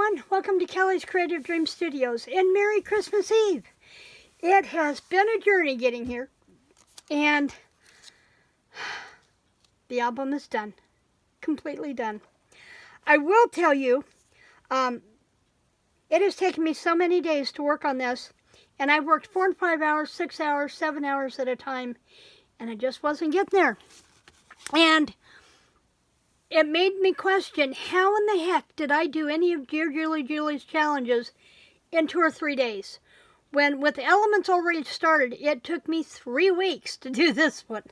everyone. Welcome to Kelly's Creative Dream Studios and Merry Christmas Eve. It has been a journey getting here and the album is done. Completely done. I will tell you, it has taken me so many days to work on this, and I worked 4 and 5 hours, 6 hours, 7 hours at a time, and I just wasn't getting there. And it made me question, how in the heck did I do any of Dear Julie's challenges in 2 or 3 days? When with the elements already started, it took me 3 weeks to do this one.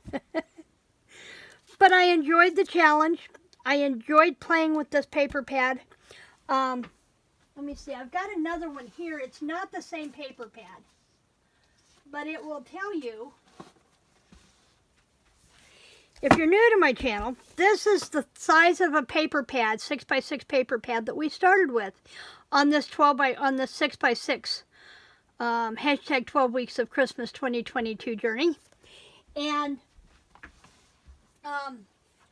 But I enjoyed the challenge. I enjoyed playing with this paper pad. Let me see, I've got another one here. It's not the same paper pad, but it will tell you. If you're new to my channel, this is the size of a paper pad, 6x6 paper pad that we started with on this 6x6 hashtag 12 weeks of Christmas 2022 journey. And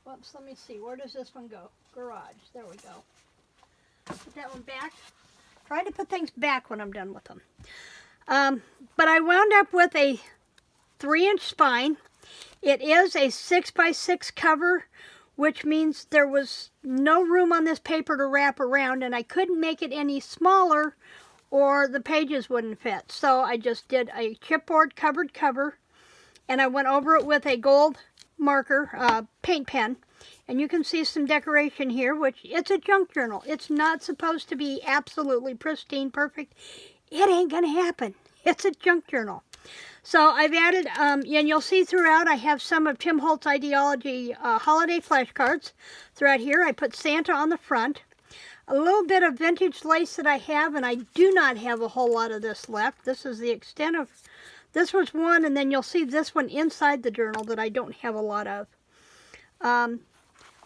whoops, let me see, where does this one go? Garage, there we go. Put that one back. Try to put things back when I'm done with them. But I wound up with a 3-inch spine. It is a 6x6 cover, which means there was no room on this paper to wrap around, and I couldn't make it any smaller or the pages wouldn't fit. So I just did a chipboard covered cover, and I went over it with a gold marker, paint pen, and you can see some decoration here, which it's a junk journal. It's not supposed to be absolutely pristine, perfect. It ain't gonna happen. It's a junk journal. So I've added, and you'll see throughout, I have some of Tim Holtz's Ideology holiday flashcards. Throughout here, I put Santa on the front. A little bit of vintage lace that I have, and I do not have a whole lot of this left. This is the extent of, this was one, and then you'll see this one inside the journal that I don't have a lot of.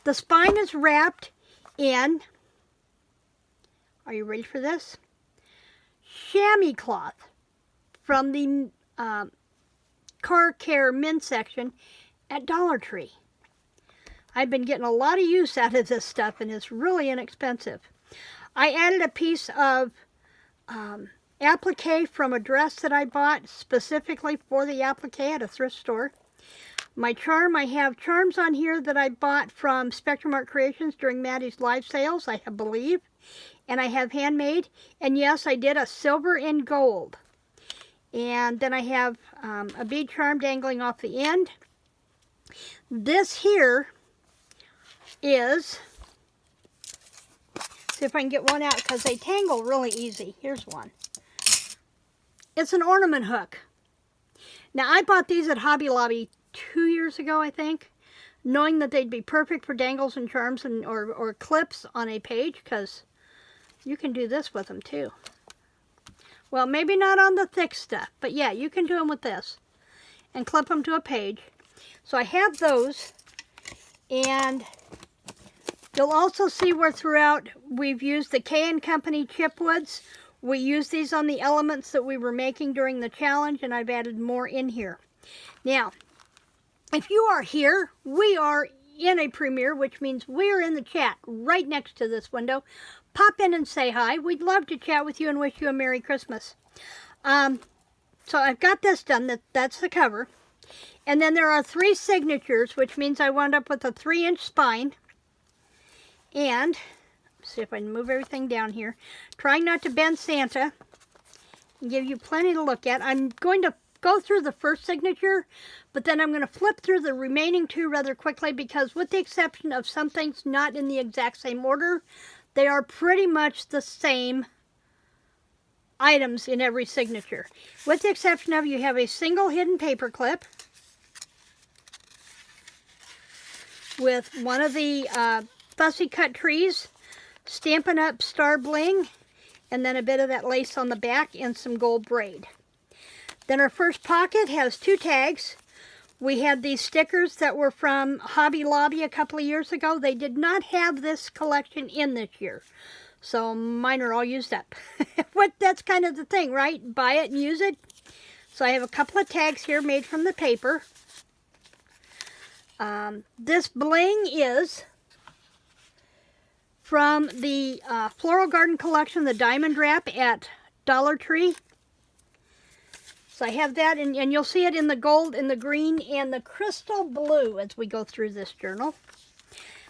The spine is wrapped in, are you ready for this? Chamois cloth from the car care men's section at Dollar Tree. I've been getting a lot of use out of this stuff, and it's really inexpensive. I added a piece of applique from a dress that I bought specifically for the applique at a thrift store. My charm, I have charms on here that I bought from Spectrum Art Creations during Maddie's live sales, I believe. And I have handmade. And yes, I did a silver and gold. And then I have a bead charm dangling off the end. This here is, see if I can get one out because they tangle really easy. Here's one. It's an ornament hook. Now I bought these at Hobby Lobby 2 years ago, I think, knowing that they'd be perfect for dangles and charms and or clips on a page, because you can do this with them too. Well, maybe not on the thick stuff, but yeah, you can do them with this and clip them to a page. So I have those, and you'll also see where throughout we've used the K & Company chipwoods. We used these on the elements that we were making during the challenge, and I've added more in here. Now, if you are here, we are in a premiere, which means we're in the chat right next to this window. Pop in and say hi. We'd love to chat with you and wish you a Merry Christmas. So I've got this done. That's the cover. And then there are 3 signatures, which means I wound up with a 3-inch spine. And, let's see if I can move everything down here. Trying not to bend Santa. And give you plenty to look at. I'm going to go through the first signature, but then I'm going to flip through the remaining 2 rather quickly, because with the exception of some things not in the exact same order, they are pretty much the same items in every signature. With the exception of, you have a single hidden paper clip with one of the fussy cut trees, Stampin' Up! Star bling, and then a bit of that lace on the back and some gold braid. Then our first pocket has 2 tags. We had these stickers that were from Hobby Lobby a couple of years ago. They did not have this collection in this year, so mine are all used up. That's kind of the thing, right? Buy it and use it. So I have a couple of tags here made from the paper. This bling is from the Floral Garden collection, the Diamond Wrap at Dollar Tree. So I have that, and you'll see it in the gold, in the green, and the crystal blue as we go through this journal.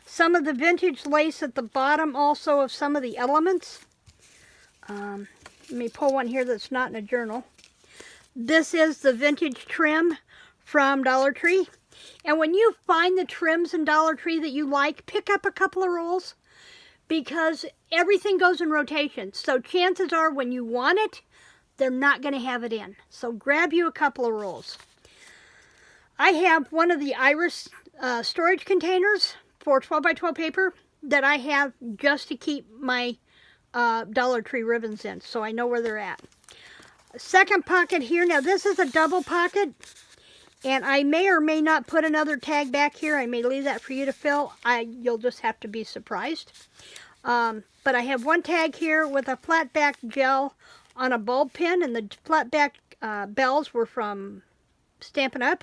Some of the vintage lace at the bottom also of some of the elements. Let me pull one here that's not in a journal. This is the vintage trim from Dollar Tree. And when you find the trims in Dollar Tree that you like, pick up a couple of rolls, because everything goes in rotation. So chances are when you want it, they're not going to have it in. So grab you a couple of rolls. I have one of the Iris storage containers for 12 by 12 paper that I have just to keep my Dollar Tree ribbons in, so I know where they're at. Second pocket here. Now this is a double pocket, and I may or may not put another tag back here. I may leave that for you to fill. You'll just have to be surprised. But I have one tag here with a flat back gel on a bulb pin, and the flat back bells were from Stampin'Up.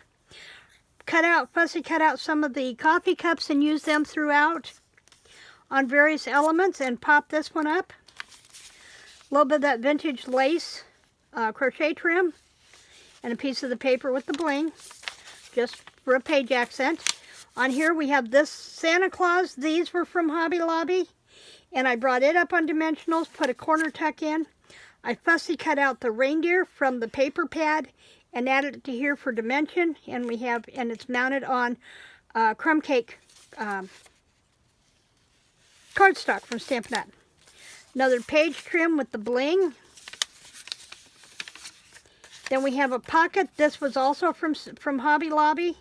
Fussy cut out some of the coffee cups and use them throughout on various elements, and pop this one up. A little bit of that vintage lace crochet trim, and a piece of the paper with the bling, just for a page accent. On here we have this Santa Claus. These were from Hobby Lobby, and I brought it up on dimensionals, put a corner tuck in. I fussy cut out the reindeer from the paper pad and added it to here for dimension, and it's mounted on crumb cake cardstock from Stampin' Up. Another page trim with the bling. Then we have a pocket. This was also from Hobby Lobby,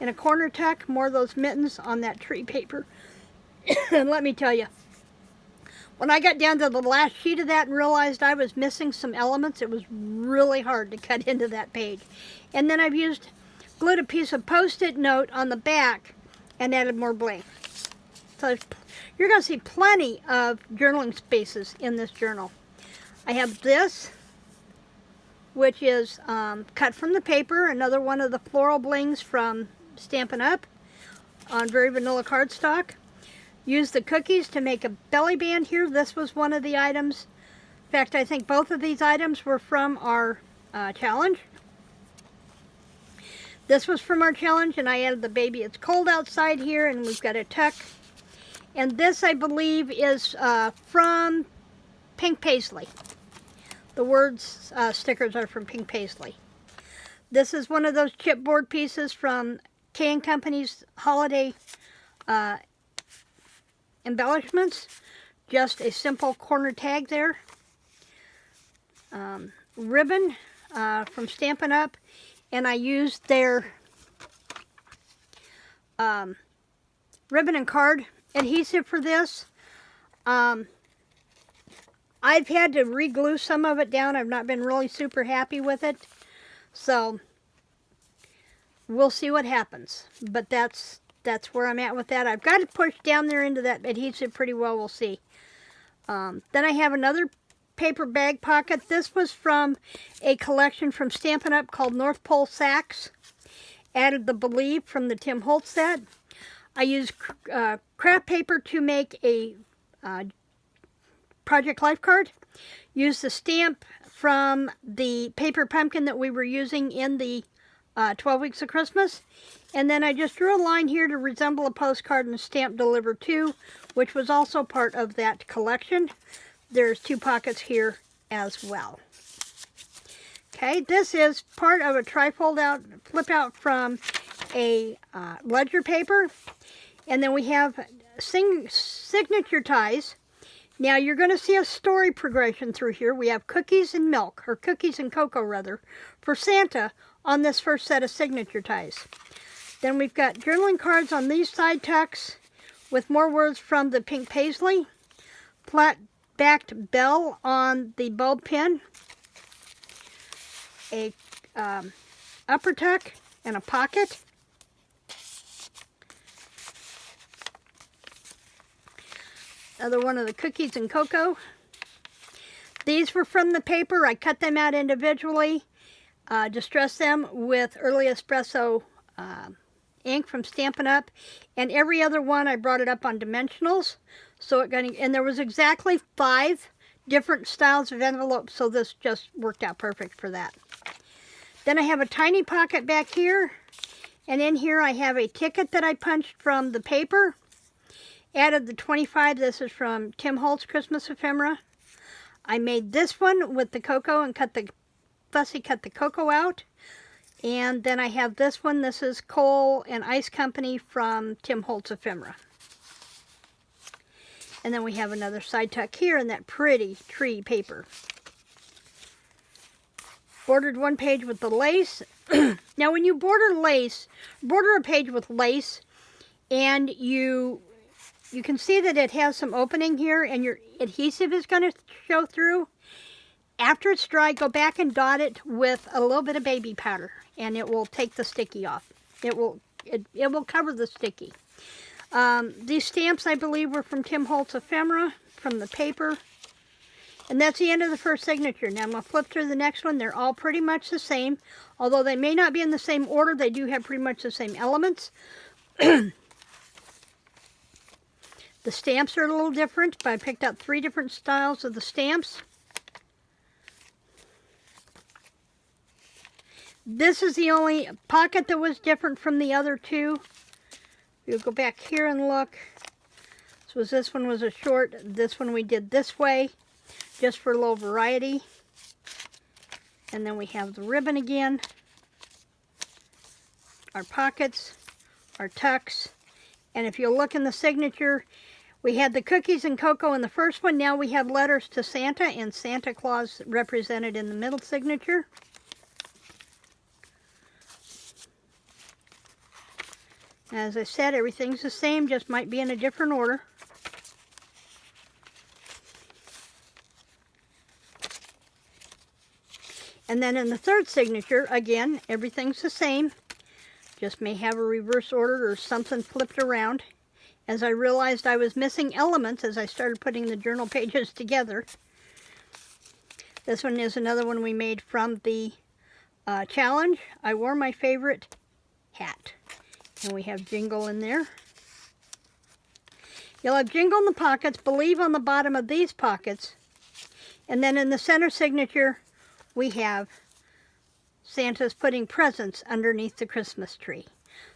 and a corner tuck, more of those mittens on that tree paper. And let me tell you, when I got down to the last sheet of that and realized I was missing some elements, it was really hard to cut into that page. And then I've glued a piece of Post-it note on the back and added more bling. So you're going to see plenty of journaling spaces in this journal. I have this, which is cut from the paper, another one of the floral blings from Stampin' Up on very vanilla cardstock. Use the cookies to make a belly band here. This was one of the items. In fact, I think both of these items were from our challenge. This was from our challenge, and I added the baby it's cold outside here, and we've got a tuck. And this, I believe, is from Pink Paisley. The words stickers are from Pink Paisley. This is one of those chipboard pieces from K & Company's holiday embellishments. Just a simple corner tag there. Ribbon from Stampin' Up, and I used their ribbon and card adhesive for this. I've had to re-glue some of it down. I've not been really super happy with it, so we'll see what happens. But that's where I'm at with that. I've got to push down there into that adhesive pretty well. We'll see. Then I have another paper bag pocket. This was from a collection from Stampin' Up called North Pole Sacks. Added the Believe from the Tim Holtz set. I used craft paper to make a Project Life card. Used the stamp from the paper pumpkin that we were using in the 12 Weeks of Christmas. And then I just drew a line here to resemble a postcard and stamp Deliver To, which was also part of that collection. There's two pockets here as well. Okay, this is part of a tri-fold out, flip out from a ledger paper. And then we have signature ties. Now you're going to see a story progression through here. We have cookies and milk, or cookies and cocoa rather, for Santa on this first set of signature ties. Then we've got journaling cards on these side tucks with more words from the Pink Paisley. Flat backed bell on the bulb pin. A upper tuck and a pocket. Another one of the cookies and cocoa. These were from the paper. I cut them out individually. Distressed them with Early Espresso ink from Stampin' Up. And every other one I brought it up on dimensionals. So and there was exactly 5 different styles of envelopes, so this just worked out perfect for that. Then I have a tiny pocket back here, and in here I have a ticket that I punched from the paper. Added the 25, this is from Tim Holtz Christmas Ephemera. I made this one with the cocoa and cut the cocoa out. And then I have this one, this is Coal and Ice Company from Tim Holtz Ephemera. And then we have another side tuck here in that pretty tree paper. Bordered one page with the lace. Now when you border a page with lace, and you can see that it has some opening here and your adhesive is going to show through. After it's dry, go back and dot it with a little bit of baby powder, and it will take the sticky off. It will cover the sticky. These stamps, I believe, were from Tim Holtz Ephemera, from the paper. And that's the end of the first signature. Now I'm going to flip through the next one. They're all pretty much the same. Although they may not be in the same order, they do have pretty much the same elements. The stamps are a little different, but I picked out 3 different styles of the stamps. This is the only pocket that was different from the other 2. We'll go back here and look. So this one was a short. This one we did this way, just for a little variety. And then we have the ribbon again. Our pockets, our tucks. And if you look in the signature, we had the cookies and cocoa in the first one. Now we have letters to Santa and Santa Claus represented in the middle signature. As I said, everything's the same, just might be in a different order. And then in the third signature, again, everything's the same. Just may have a reverse order or something flipped around. As I realized I was missing elements as I started putting the journal pages together. This one is another one we made from the challenge. I wore my favorite hat. And we have jingle in there. You'll have jingle in the pockets, believe on the bottom of these pockets. And then in the center signature, we have Santa's putting presents underneath the Christmas tree.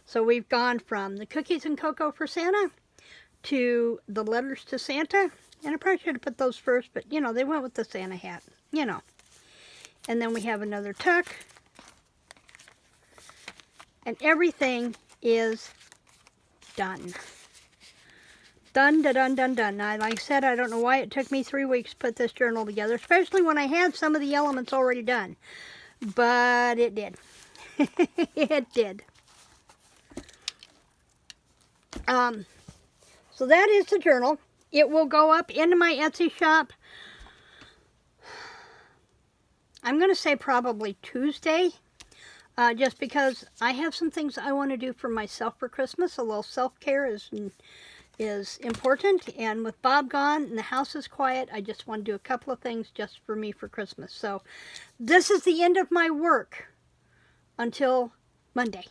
So we've gone from the cookies and cocoa for Santa to the letters to Santa. And I probably should have put those first, but you know, they went with the Santa hat, you know. And then we have another tuck. And everything is done. Done, done, done, done. Now, like I said, I don't know why it took me 3 weeks to put this journal together, especially when I had some of the elements already done. But it did. It did. So that is the journal. It will go up into my Etsy shop. I'm going to say probably Tuesday. Just because I have some things I want to do for myself for Christmas. A little self-care is important. And with Bob gone and the house is quiet, I just want to do a couple of things just for me for Christmas. So this is the end of my work until Monday.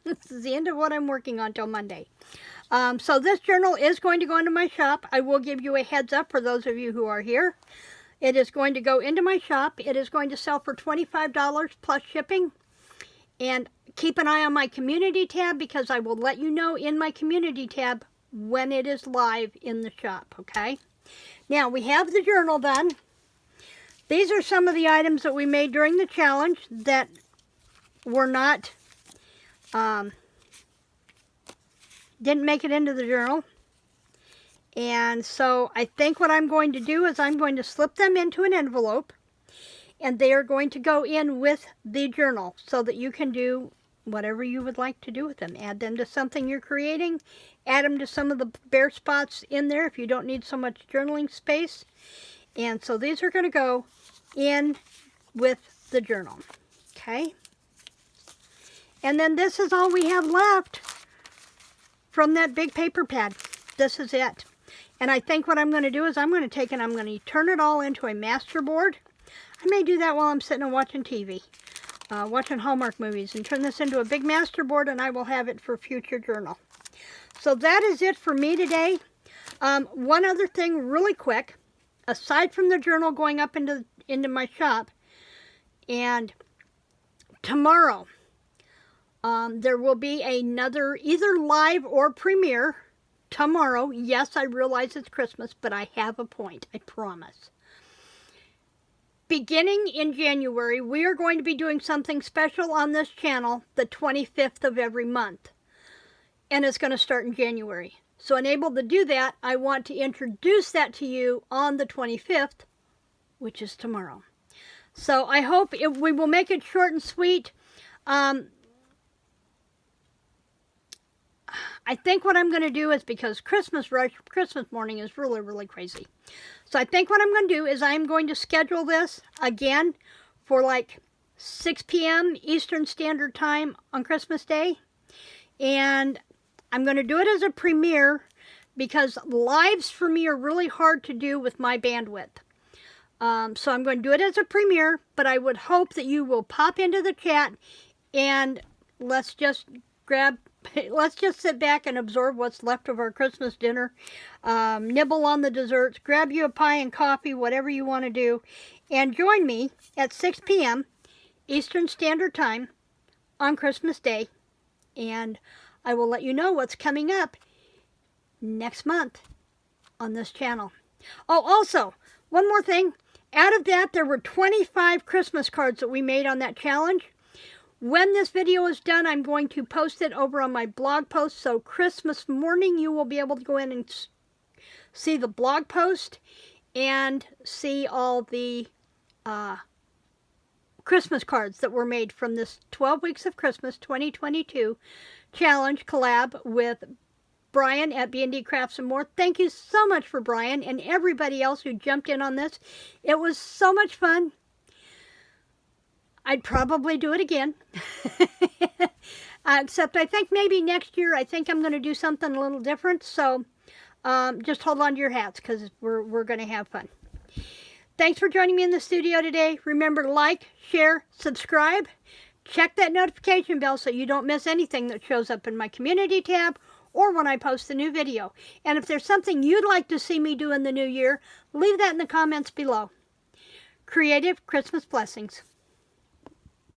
This is the end of what I'm working on until Monday. So this journal is going to go into my shop. I will give you a heads up for those of you who are here. It is going to go into my shop. It is going to sell for $25 plus shipping. And keep an eye on my community tab because I will let you know in my community tab when it is live in the shop, okay? Now, we have the journal done. These are some of the items that we made during the challenge that were not, didn't make it into the journal. And so I think what I'm going to do is I'm going to slip them into an envelope, and they are going to go in with the journal so that you can do whatever you would like to do with them. Add them to something you're creating. Add them to some of the bare spots in there if you don't need so much journaling space. And so these are going to go in with the journal. Okay? And then this is all we have left from that big paper pad. This is it. And I think what I'm going to do is I'm going to take and I'm going to turn it all into a master board. I may do that while I'm sitting and watching TV, watching Hallmark movies, and turn this into a big master board, and I will have it for future journal. So that is it for me today. One other thing really quick, aside from the journal going up into my shop, and tomorrow there will be another either live or premiere tomorrow. Yes, I realize it's Christmas, but I have a point, I promise. Beginning in January, we are going to be doing something special on this channel the 25th of every month. And it's going to start in January. So unable to do that, I want to introduce that to you on the 25th, which is tomorrow. So I hope we will make it short and sweet. I think what I'm going to do is, because Christmas morning is really, really crazy. So I think what I'm going to do is I'm going to schedule this again for like 6 p.m. Eastern Standard Time on Christmas Day. And I'm going to do it as a premiere because lives for me are really hard to do with my bandwidth. So I'm going to do it as a premiere, but I would hope that you will pop into the chat and let's just sit back and absorb what's left of our Christmas dinner. Nibble on the desserts, grab you a pie and coffee, whatever you want to do, and join me at 6 p.m. Eastern Standard Time on Christmas Day. And I will let you know what's coming up next month on this channel. Oh, also, one more thing. Out of that, there were 25 Christmas cards that we made on that challenge. When this video is done, I'm going to post it over on my blog post. So Christmas morning, you will be able to go in and see the blog post and see all the Christmas cards that were made from this 12 Weeks of Christmas 2022 challenge collab with Brian at B&D Crafts and More. Thank you so much for Brian and everybody else who jumped in on this. It was so much fun. I'd probably do it again. Except I think maybe next year, I think I'm going to do something a little different. So just hold on to your hats because we're going to have fun. Thanks for joining me in the studio today. Remember to like, share, subscribe. Check that notification bell so you don't miss anything that shows up in my community tab or when I post a new video. And if there's something you'd like to see me do in the new year, leave that in the comments below. Creative Christmas blessings.